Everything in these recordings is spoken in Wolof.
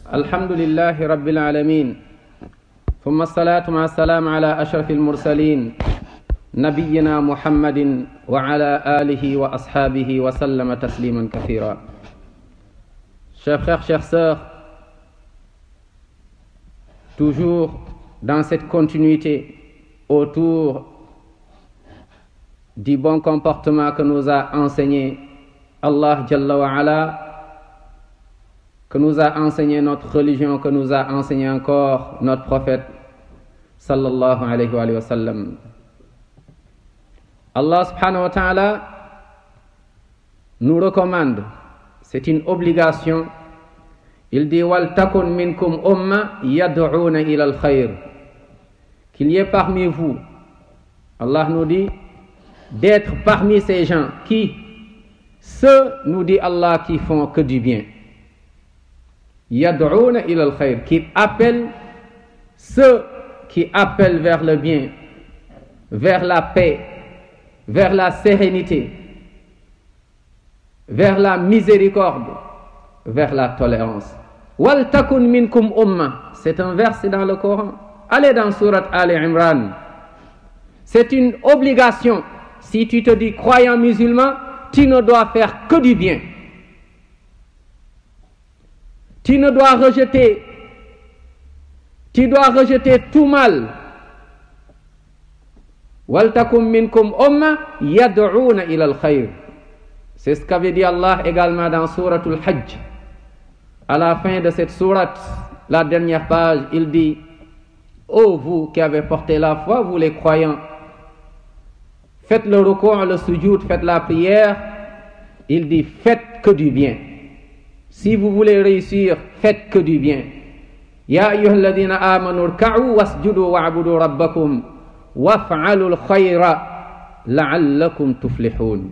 الحمد لله رب العالمين ثم الصلاة مع السلام على أشرف المرسلين نبينا محمد وعلى آله وأصحابه وسلم تسليما كثيرا. Chers frères, chères sœurs, toujours dans cette continuité autour du bon comportement que nous a enseigné Allah Jalla wa Ala, que nous a enseigné notre religion, que nous a enseigné encore notre prophète sallallahu alayhi wa sallam. Allah subhanahu wa ta'ala nous recommande, c'est une obligation, il dit wal takun minkum umma yad'una ila al khayr, qu'il y ait parmi vous, Allah nous dit d'être parmi ces gens qui, ceux, nous dit Allah, qui font que du bien. Yad'una ila al khayr, qui appellent, ceux qui appellent vers le bien, vers la paix, vers la sérénité, vers la miséricorde, vers la tolérance. Wal takun minkum umma, c'est un verset dans le Coran. Allez dans sourate Ali Imran. C'est une obligation. Si tu te dis croyant musulman, tu ne dois faire que du bien. Tu dois rejeter tout mal. Wal takum minkum umma yad'una ila al khayr. C'est ce qu'avait dit Allah également dans souratul Hajj. À la fin de cette sourate, la dernière page, il dit: ô vous qui avez porté la foi, vous les croyants, faites le ruku', le sujoud, faites la prière. Il dit: faites que du bien. Si vous voulez réussir, faites que du bien. Ya ayyuhalladhina amanu irka'u wasjudu wa'budu rabbakum waf'alul khayra la'allakum tuflihun.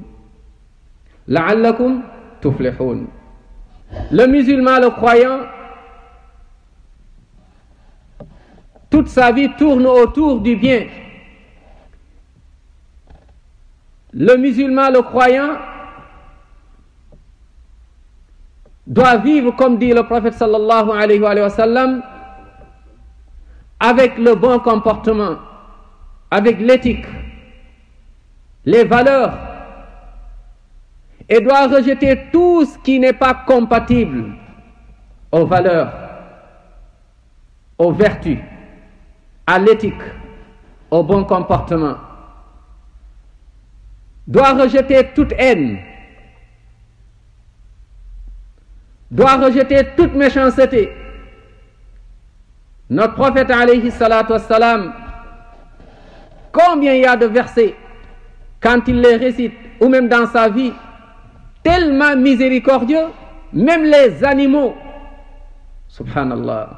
La'allakum tuflihun. Le musulman, le croyant, toute sa vie tourne autour du bien. Le musulman, le croyant, doit vivre, comme dit le prophète sallallahu alayhi wa sallam, avec le bon comportement, avec l'éthique, les valeurs, et doit rejeter tout ce qui n'est pas compatible aux valeurs, aux vertus, à l'éthique, au bon comportement. Doit rejeter toute haine, doit rejeter toute méchanceté. Notre prophète alayhi salatu wassalam, combien il y a de versets, quand il les récite, ou même dans sa vie, tellement miséricordieux, même les animaux, subhanallah,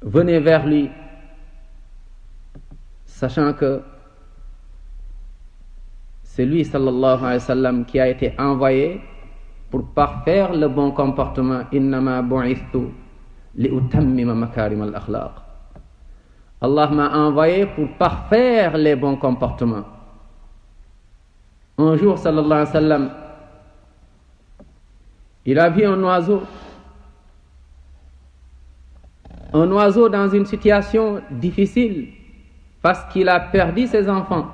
venez vers lui, sachant que c'est lui sallallahu alayhi wa sallam qui a été envoyé pour parfaire le bon comportement. Innama bu'ithtu li utammima makarim al-akhlaq. Allah m'a envoyé pour parfaire les bons comportements. Un jour, sallallahu alayhi wa sallam, il a vu un oiseau dans une situation difficile parce qu'il a perdu ses enfants.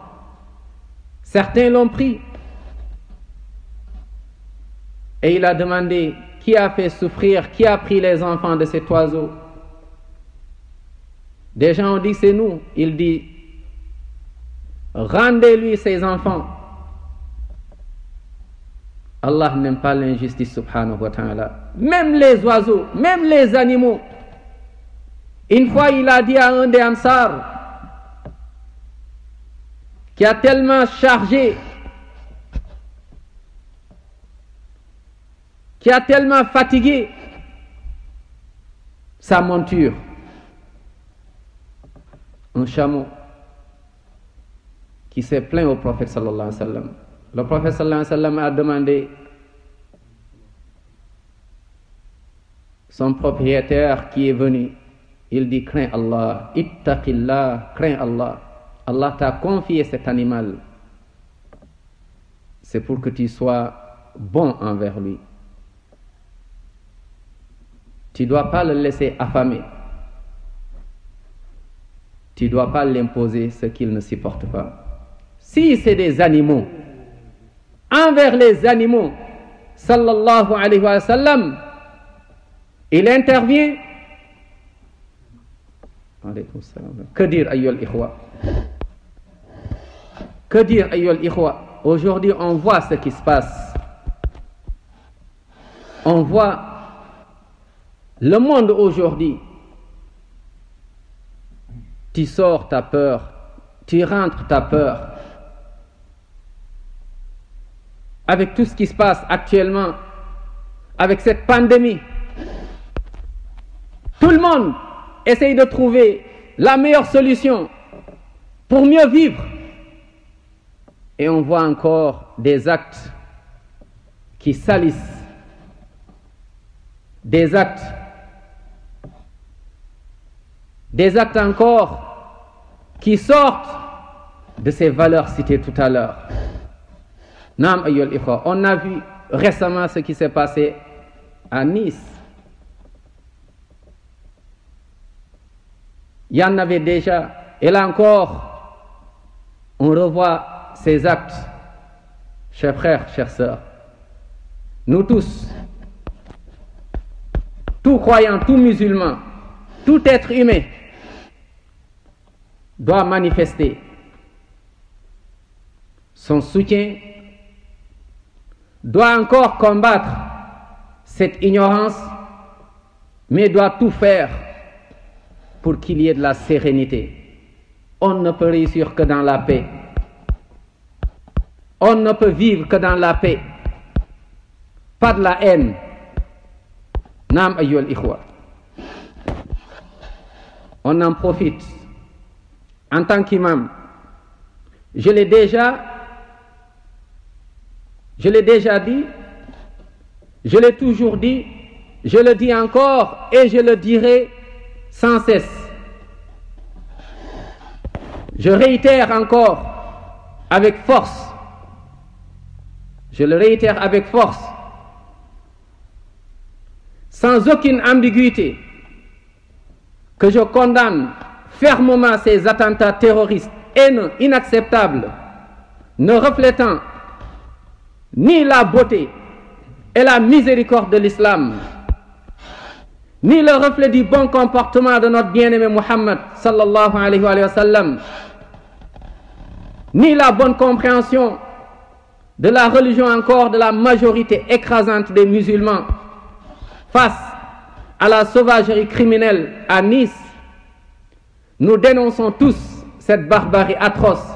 Certains l'ont pris. Et il a demandé: qui a fait souffrir, qui a pris les enfants de cet oiseau? Des gens ont dit: c'est nous. Il dit: rendez-lui ses enfants. Allah n'aime pas l'injustice, subhanahu wa ta'ala. Même les oiseaux, même les animaux. Une fois, il a dit à un des Ansar, qui a tellement chargé, qui a tellement fatigué sa monture, un chameau, qui s'est plaint au prophète sallallahu alayhi wa sallam. Le prophète sallallahu alayhi wa sallam a demandé, son propriétaire qui est venu, il dit: crains Allah, ittaqillah, crains Allah. Allah t'a confié cet animal, c'est pour que tu sois bon envers lui. Tu ne dois pas le laisser affamer. Tu ne dois pas l'imposer ce qu'il ne supporte pas. Si c'est des animaux, envers les animaux, sallallahu alayhi wa sallam, il intervient. Que dire, ayyul ikhwa? Que dire, ayyul ikhwa? Aujourd'hui, on voit ce qui se passe. On voit le monde aujourd'hui. Tu sors, ta peur. Tu rentres, ta peur. Avec tout ce qui se passe actuellement, avec cette pandémie, tout le monde essaye de trouver la meilleure solution pour mieux vivre. Et on voit encore des actes qui salissent, des actes encore qui sortent de ces valeurs citées tout à l'heure. Naam ayyul ikhwa, on a vu récemment ce qui s'est passé à Nice. Il y en avait déjà, et là encore, on revoit ces actes. Chers frères, chères sœurs, nous tous, tout croyant, tout musulman, tout être humain doit manifester son soutien, doit encore combattre cette ignorance, mais doit tout faire pour qu'il y ait de la sérénité. On ne peut réussir que dans la paix. On ne peut vivre que dans la paix. Pas de la haine. Naam ayyul ikhwa. On en profite. En tant qu'imam, je l'ai déjà dit, je l'ai toujours dit, je le dis encore et je le dirai sans cesse. Je réitère encore avec force, je le réitère avec force, sans aucune ambiguïté, que je condamne fermement ces attentats terroristes haineux, inacceptables, ne reflétant ni la beauté et la miséricorde de l'islam, ni le reflet du bon comportement de notre bien-aimé Muhammad sallallahu alayhi wa sallam, ni la bonne compréhension de la religion encore de la majorité écrasante des musulmans face à la sauvagerie criminelle à Nice. Nous dénonçons tous cette barbarie atroce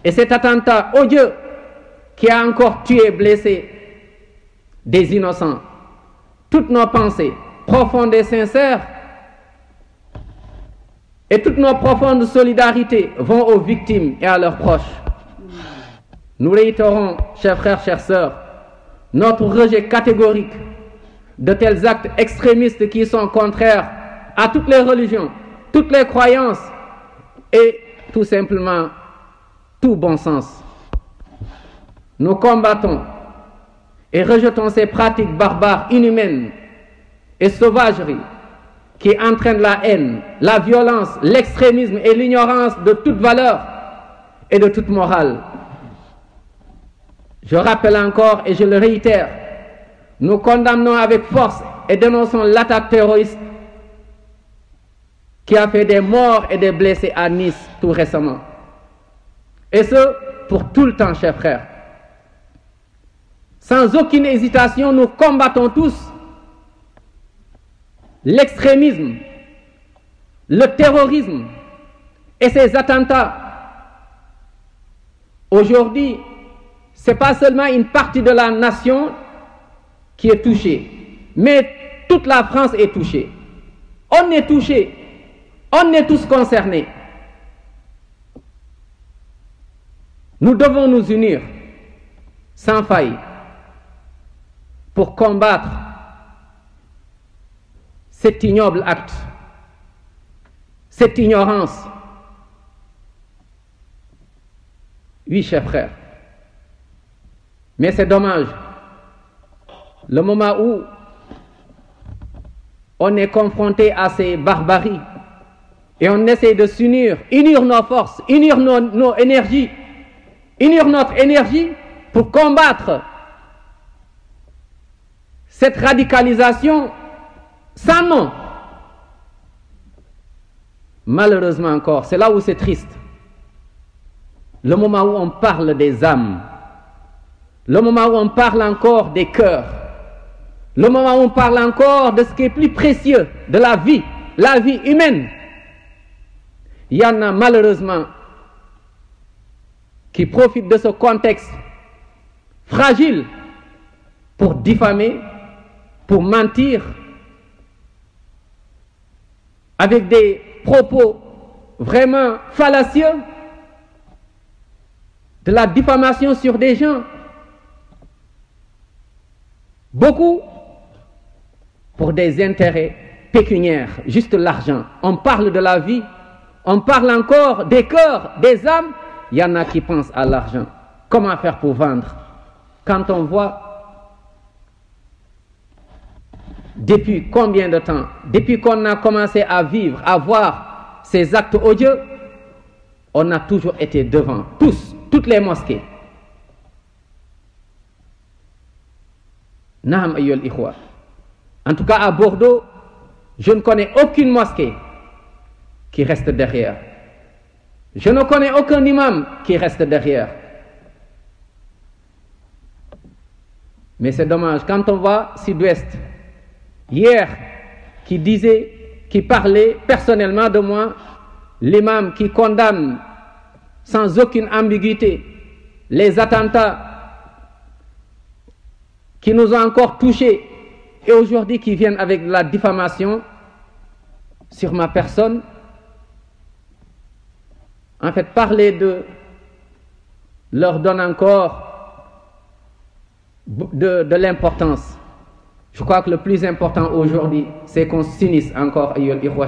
et cet attentat odieux qui a encore tué et blessé des innocents. Toutes nos pensées profondes et sincères et toutes nos profondes solidarités vont aux victimes et à leurs proches. Nous réitérons, chers frères, chères sœurs, notre rejet catégorique de tels actes extrémistes qui sont contraires à toutes les religions, toutes les croyances et tout simplement tout bon sens. Nous combattons et rejetons ces pratiques barbares, inhumaines et sauvageries qui entraînent la haine, la violence, l'extrémisme et l'ignorance de toute valeur et de toute morale. Je rappelle encore et je le réitère, nous condamnons avec force et dénonçons l'attaque terroriste qui a fait des morts et des blessés à Nice tout récemment. Et ce, pour tout le temps, chers frères. Sans aucune hésitation, nous combattons tous l'extrémisme, le terrorisme et ces attentats. Aujourd'hui, ce n'est pas seulement une partie de la nation qui est touchée, mais toute la France est touchée. On est touché, on est tous concernés. Nous devons nous unir sans faille pour combattre cet ignoble acte, cette ignorance. Oui, chers frères, mais c'est dommage. Le moment où on est confronté à ces barbaries et on essaie de s'unir, unir nos forces, unir nos énergies, unir notre énergie pour combattre cette radicalisation sans nom. Malheureusement encore, c'est là où c'est triste. Le moment où on parle des âmes, le moment où on parle encore des cœurs, le moment où on parle encore de ce qui est plus précieux, de la vie humaine, il y en a malheureusement qui profitent de ce contexte fragile pour diffamer, pour mentir, avec des propos vraiment fallacieux, de la diffamation sur des gens. Beaucoup pour des intérêts pécuniaires, juste l'argent. On parle de la vie, on parle encore des cœurs, des âmes. Il y en a qui pensent à l'argent. Comment faire pour vendre? Quand on voit depuis combien de temps, depuis qu'on a commencé à vivre, à voir ces actes odieux, on a toujours été devant, toutes les mosquées. Naam ayyuhal ikhwa. En tout cas à Bordeaux, je ne connais aucune mosquée qui reste derrière. Je ne connais aucun imam qui reste derrière. Mais c'est dommage, quand on voit Sud-Ouest, hier, qui parlait personnellement de moi, l'imam qui condamne sans aucune ambiguïté les attentats qui nous ont encore touchés et aujourd'hui qui viennent avec la diffamation sur ma personne. En fait, parler leur donne encore de l'importance. Je crois que le plus important aujourd'hui, c'est qu'on s'unisse encore,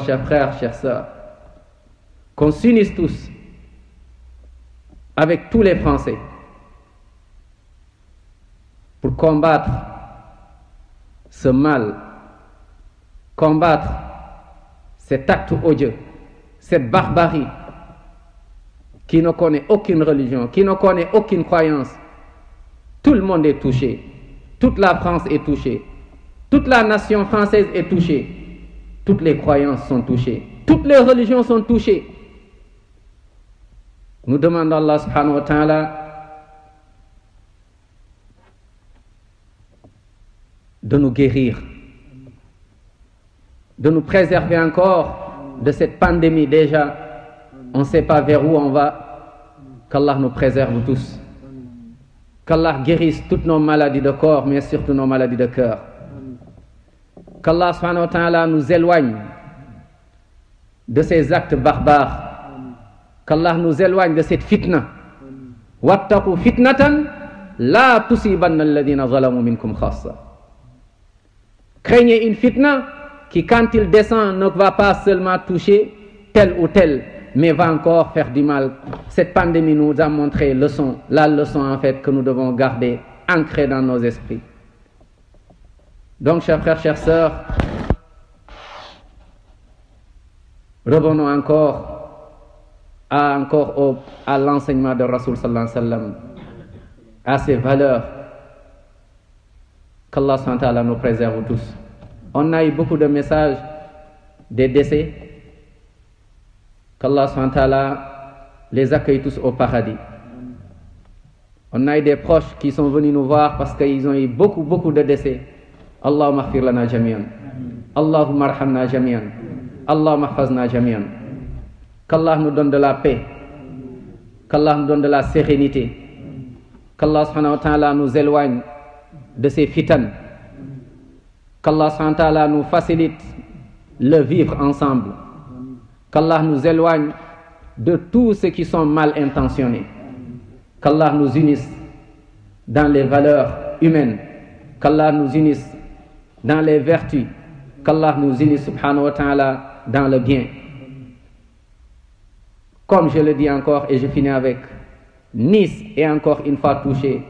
chers frères, chers sœurs, qu'on s'unisse tous avec tous les Français pour combattre ce mal, combattre cet acte odieux, cette barbarie qui ne connaît aucune religion, qui ne connaît aucune croyance. Tout le monde est touché, toute la France est touchée, toute la nation française est touchée, toutes les croyances sont touchées, toutes les religions sont touchées. Nous demandons à Allah subhanahu wa ta'ala de nous guérir, de nous préserver encore de cette pandémie déjà. On ne sait pas vers où on va. Qu'Allah nous préserve tous. Qu'Allah guérisse toutes nos maladies de corps, mais surtout nos maladies de cœur. Qu'Allah subhanahu wa ta'ala nous éloigne de ces actes barbares. Qu'Allah nous éloigne de cette fitna. Wattaqu fitnatan la tusibanna alladhina zalamu minkum khassa. Craignez une fitna qui, quand il descend, ne va pas seulement toucher tel ou tel, mais va encore faire du mal. Cette pandémie nous a montré la leçon en fait que nous devons garder ancrée dans nos esprits. Donc, chers frères, chères sœurs, revenons encore à l'enseignement de Rasoul sallallahu alayhi wa sallam, à ses valeurs. Qu'Allah subhanahu wa ta'ala nous préserve tous. On a eu beaucoup de messages des décès. Qu'Allah subhanahu wa ta'ala les accueille tous au paradis. On a eu des proches qui sont venus nous voir parce qu'ils ont eu beaucoup de décès. Allahumma ighfir lana jami'an. Allahumma arhamna jami'an. Allahumma ihfazna jami'an. Qu'Allah nous donne de la paix. Qu'Allah nous donne de la sérénité. Qu'Allah subhanahu wa ta'ala nous éloigne de ces fitans. Qu'Allah subhanahu wa ta'ala nous facilite le vivre ensemble. Qu'Allah nous éloigne de tous ceux qui sont mal intentionnés. Qu'Allah nous unisse dans les valeurs humaines. Qu'Allah nous unisse dans les vertus. Qu'Allah nous unisse subhanahu wa ta'ala dans le bien. Comme je le dis encore et je finis avec, Nice est encore une fois touchée.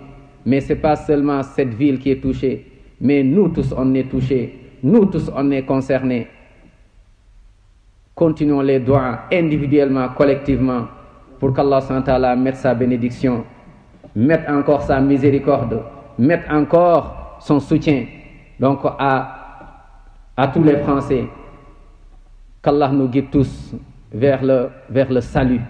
Mais ce n'est pas seulement cette ville qui est touchée, mais nous tous on est touchés. nous tous on est concernés. Continuons les doigts individuellement, collectivement, pour qu'Allah s.a. mette sa bénédiction, mette encore sa miséricorde, mette encore son soutien. Donc à tous les Français, qu'Allah nous guide tous vers le salut.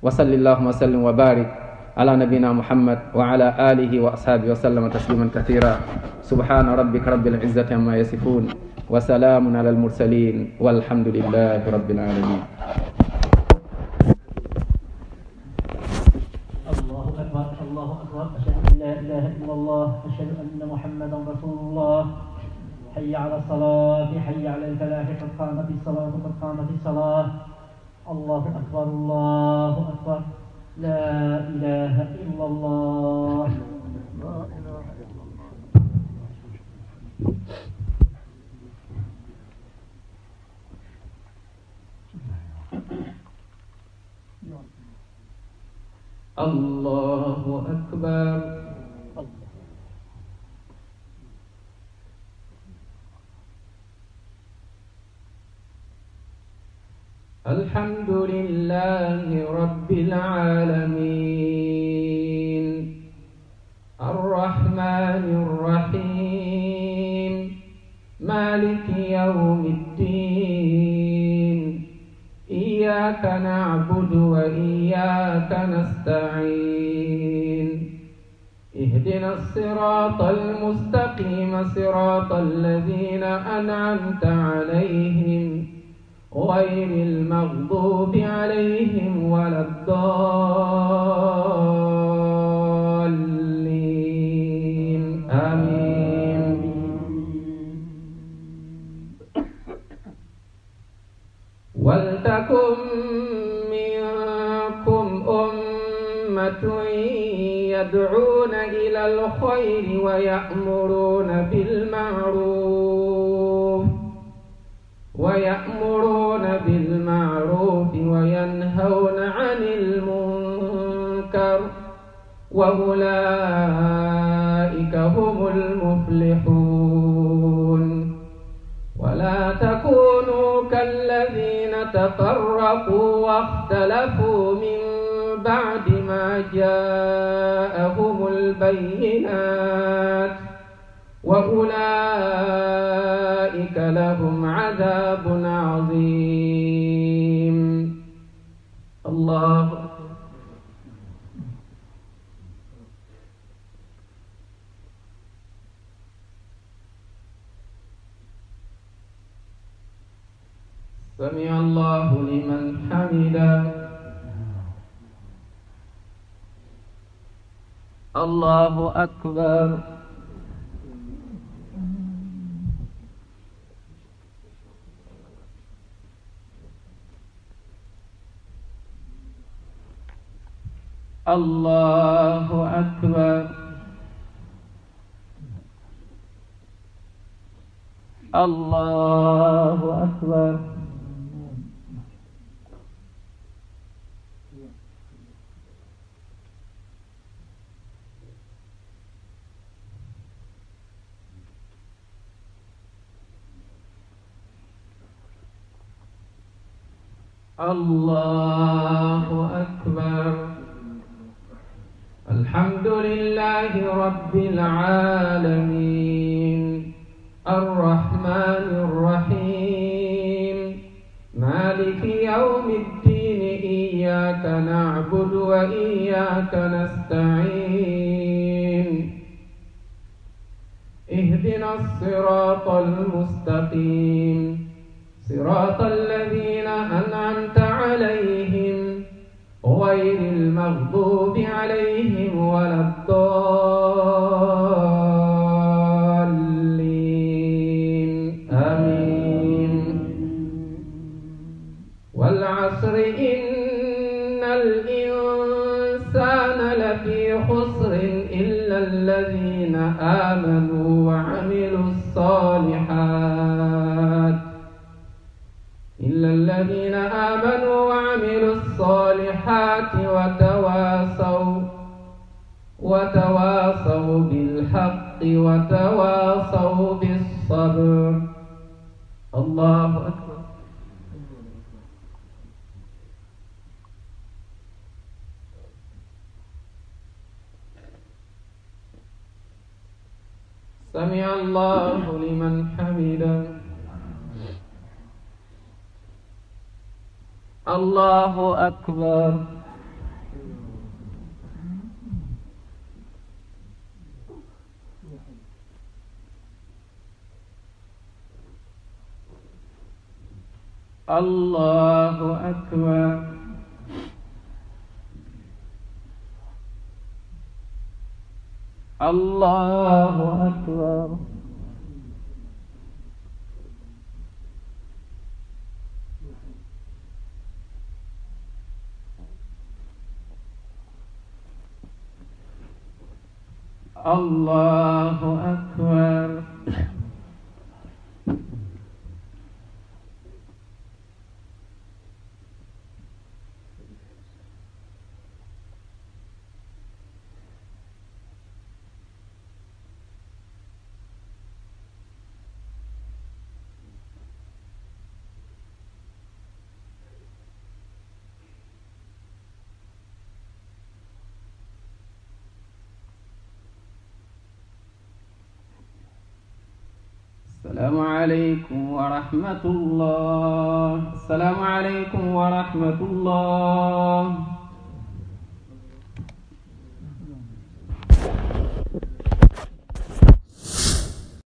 Wa sallallahu wa sallam wa barik ala nabina Muhammad wa ala alihi wa ashabihi wa sallam tasliman kathira. Subhana rabbika rabbil izzati amma yasifun wa salamun ala al mursalin walhamdulillahi rabbil alamin. Allahu akbar, Allahu akbar. Ashhadu an la ilaha illallah, ashhadu anna Muhammadan rasulullah. حي على الصلاة، حي على الفلاح، قد قامت الصلاة، قد قامت الصلاة. الله أكبر، الله أكبر، لا إله إلا الله. لا إله إلا الله. الله أكبر. الحمد لله رب العالمين الرحمن الرحيم مالك يوم الدين إياك نعبد وإياك نستعين اهدنا الصراط المستقيم صراط الذين أنعمت عليهم غير المغضوب عليهم ولا الضالين آمين. ولتكن منكم أمة يدعون إلى الخير ويأمرون بالمعروف وينهون عن المنكر وأولئك هم المفلحون. ولا تكونوا كالذين تفرقوا واختلفوا من بعد ما جاءهم البينات وأولئك لهم عذاب عظيم. الله سمع الله لمن حمده. الله أكبر. الله أكبر. الله أكبر. الله أكبر. الحمد لله رب العالمين الرحمن الرحيم مالك يوم الدين إياك نعبد وإياك نستعين اهدنا الصراط المستقيم صراط الذين أنعمت عليهم غير المغضوب عليهم ولا الضالين آمين. والعصر إن الإنسان لفي خسر إلا الذين آمنوا وعملوا الصالحات وتواصوا بالحق وتواصوا بالصبر الله أكبر سمع الله لمن حمده الله أكبر الله أكبر الله أكبر الله أكبر السلام عليكم ورحمة الله. السلام عليكم ورحمة الله.